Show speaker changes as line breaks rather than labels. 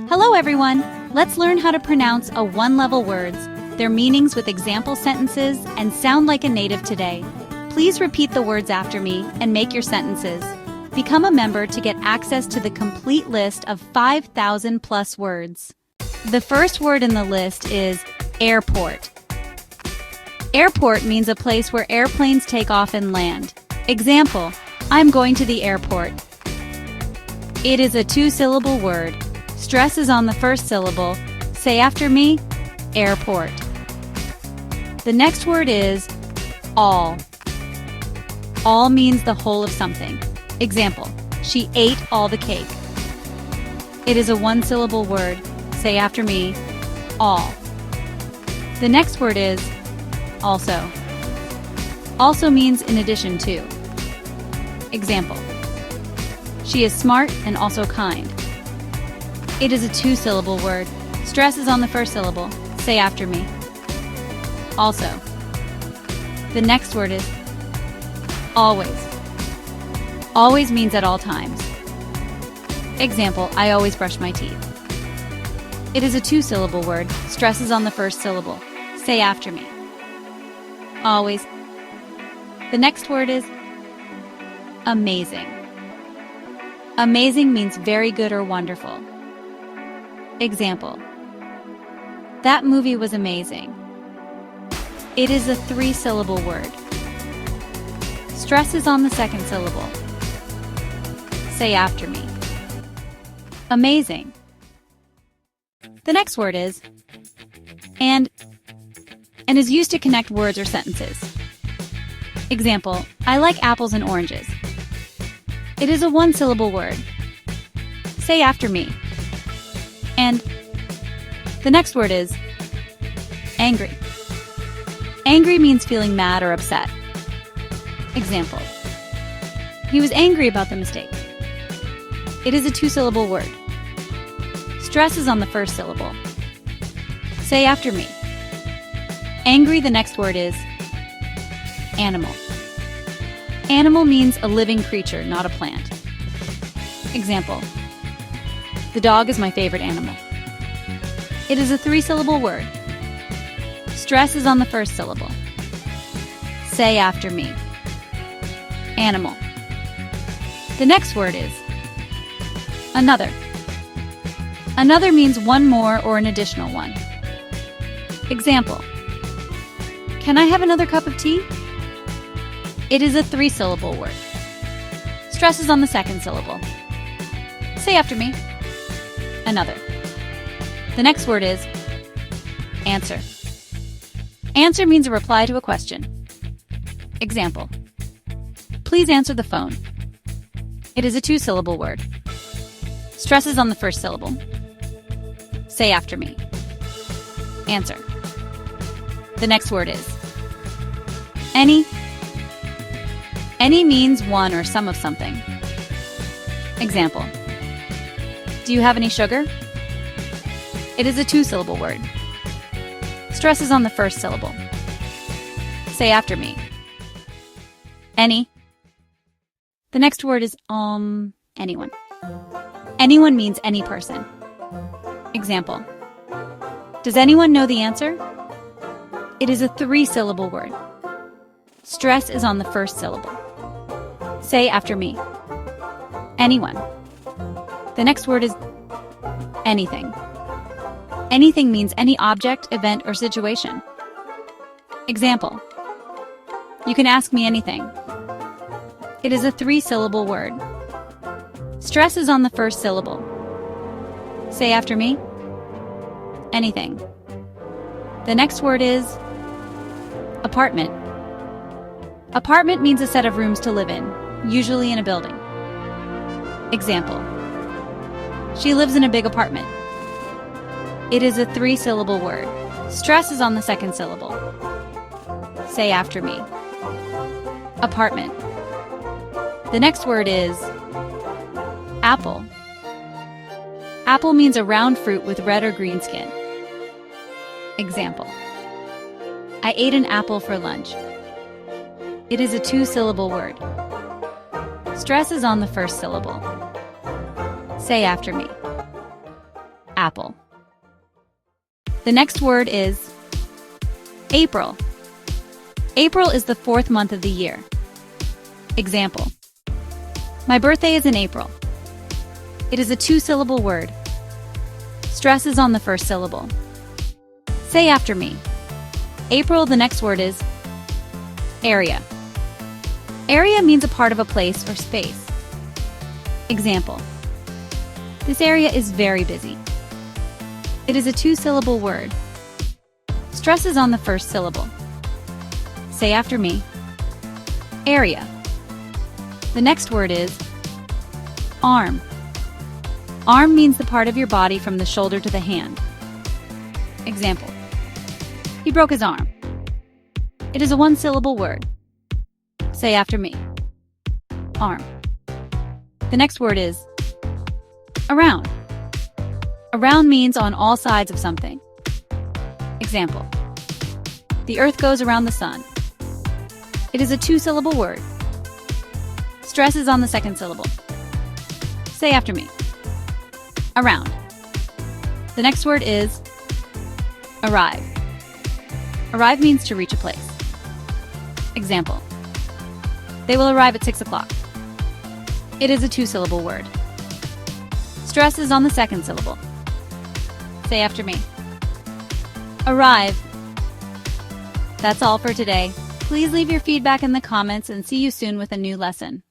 Hello everyone! Let's learn how to pronounce a one-level words, their meanings with example sentences, and sound like a native today. Please repeat the words after me and make your sentences. Become a member to get access to the complete list of 5,000 plus words. The first word in the list is airport. Airport means a place where airplanes take off and land. Example, I'm going to the airport. It is a two-syllable word. Stress is on the first syllable. Say after me, airport. The next word is all. All means the whole of something. Example, she ate all the cake. It is a one-syllable word. Say after me, all. The next word is also. Also means in addition to. Example, she is smart and also kind. It is a two-syllable word. Stress is on the first syllable. Say after me, also. The next word is always. Always means at all times. Example, I always brush my teeth. It is a two-syllable word. Stress is on the first syllable. Say after me, always. The next word is amazing. Amazing means very good or wonderful. Example, that movie was amazing. It is a three-syllable word. Stress is on the second syllable. Say after me, amazing. The next word is and is used to connect words or sentences. Example, I like apples and oranges. It is a one-syllable word. Say after me, and. The next word is angry. Angry means feeling mad or upset. Example, he was angry about the mistake. It is a two-syllable word. Stress is on the first syllable. Say after me, angry. The next word is animal. Animal means a living creature, not a plant. Example, the dog is my favorite animal. It is a three-syllable word. Stress is on the first syllable. Say after me, animal. The next word is another. Another means one more or an additional one. Example, can I have another cup of tea? It is a three-syllable word. Stress is on the second syllable. Say after me, another. The next word is answer. Answer means a reply to a question. Example, please answer the phone. It is a two-syllable word. Stress is on the first syllable. Say after me, answer. The next word is any. Any means one or some of something. Example, do you have any sugar? It is a two-syllable word. Stress is on the first syllable. Say after me, any. The next word is anyone. Anyone means any person. Example, does anyone know the answer? It is a three-syllable word. Stress is on the first syllable. Say after me, anyone. The next word is anything. Anything means any object, event, or situation. Example, you can ask me anything. It is a three-syllable word. Stress is on the first syllable. Say after me, anything. The next word is apartment. Apartment means a set of rooms to live in, usually in a building. Example, she lives in a big apartment. It is a three-syllable word. Stress is on the second syllable. Say after me, apartment. The next word is apple. Apple means a round fruit with red or green skin. Example, I ate an apple for lunch. It is a two-syllable word. Stress is on the first syllable. Say after me, apple. The next word is April. April is the 4th month of the year. Example: my birthday is in April. It is a 2-syllable word. Stress is on the first syllable. Say after me. April, the next word is area. Area means a part of a place or space. Example: this area is very busy. It is a 2-syllable word. Stress is on the first syllable. Say after me. Area. The next word is arm. Arm means the part of your body from the shoulder to the hand. Example: he broke his arm. It is a 1-syllable word. Say after me. Arm. The next word is around. Around means on all sides of something. Example: the earth goes around the sun. It is a 2-syllable word. Stress is on the second syllable. Say after me. Around. The next word is arrive. Arrive means to reach a place. Example: they will arrive at 6 o'clock. It is a 2-syllable word. Stress is on the second syllable. Say after me. Arrive. That's all for today. Please leave your feedback in the comments and see you soon with a new lesson.